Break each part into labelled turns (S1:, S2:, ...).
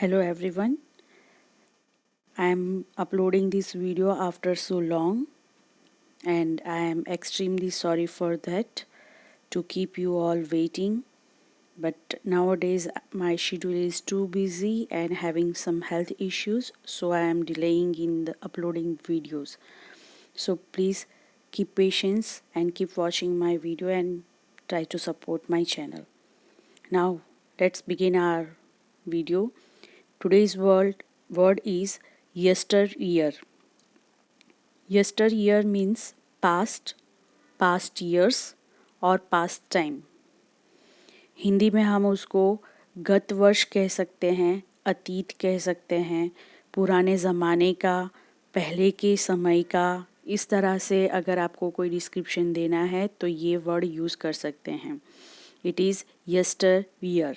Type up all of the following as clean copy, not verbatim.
S1: Hello everyone. I am uploading this video after so long and I am extremely sorry for that, to keep you all waiting. But nowadays my schedule is too busy and having some health issues, so I am delaying in the uploading videos. So please keep patience and keep watching my video and try to support my channel. Now let's begin our video. Today's word is yesteryear. Yesteryear means past, past years और past time. Hindi में हम उसको गत वर्ष कह सकते हैं, अतीत कह सकते हैं, पुराने ज़माने का, पहले के समय का. इस तरह से अगर आपको कोई डिस्क्रिप्शन देना है तो ये वर्ड यूज़ कर सकते हैं. It is yesteryear.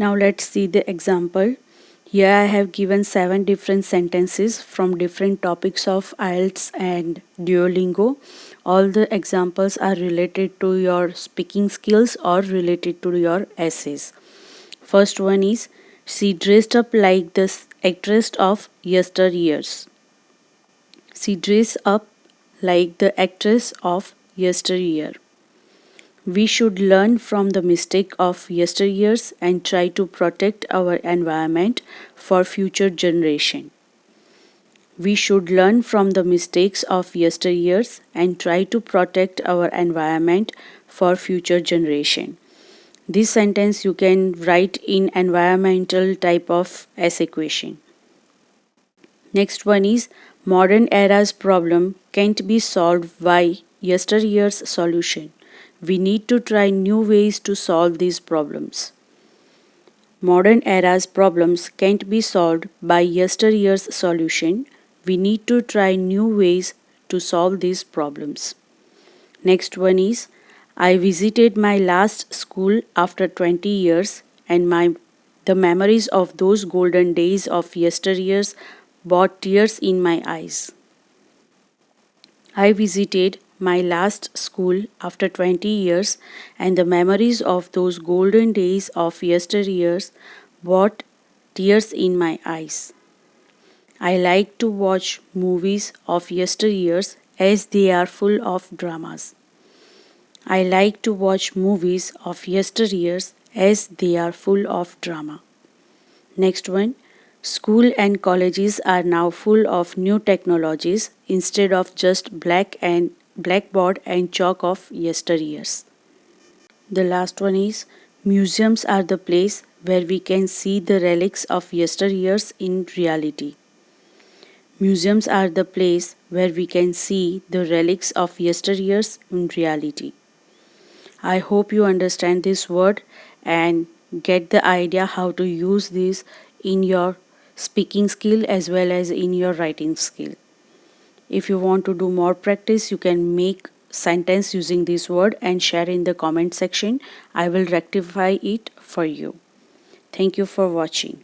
S1: Now let's see the example. Here I have given 7 different sentences from different topics of IELTS and Duolingo. All the examples are related to your speaking skills or related to your essays. First one is, she dressed up like the actress of yesteryears. She dressed up like the actress of yesteryear. We should learn from the mistake of yesteryears and try to protect our environment for future generation. We should learn from the mistakes of yesteryears and try to protect our environment for future generation. This sentence you can write in environmental type of essay question. Next one is, modern era's problem can't be solved by yesteryear's solution. We need to try new ways to solve these problems. Modern era's problems can't be solved by yesteryear's solution. We need to try new ways to solve these problems. Next one is, I visited my last school after 20 years and the memories of those golden days of yesteryears brought tears in my eyes. I visited my last school after 20 years and the memories of those golden days of yesteryears brought tears in my eyes. I like to watch movies of yesteryears as they are full of dramas. I like to watch movies of yesteryears as they are full of drama. Next one, school and colleges are now full of new technologies instead of just blackboard and chalk of yesteryears. The last one is, museums are the place where we can see the relics of yesteryears in reality. Museums are the place where we can see the relics of yesteryears in reality. I hope you understand this word and get the idea how to use this in your speaking skill as well as in your writing skill. If you want to do more practice, you can make sentence using this word and share in the comment section. I will rectify it for you. Thank you for watching.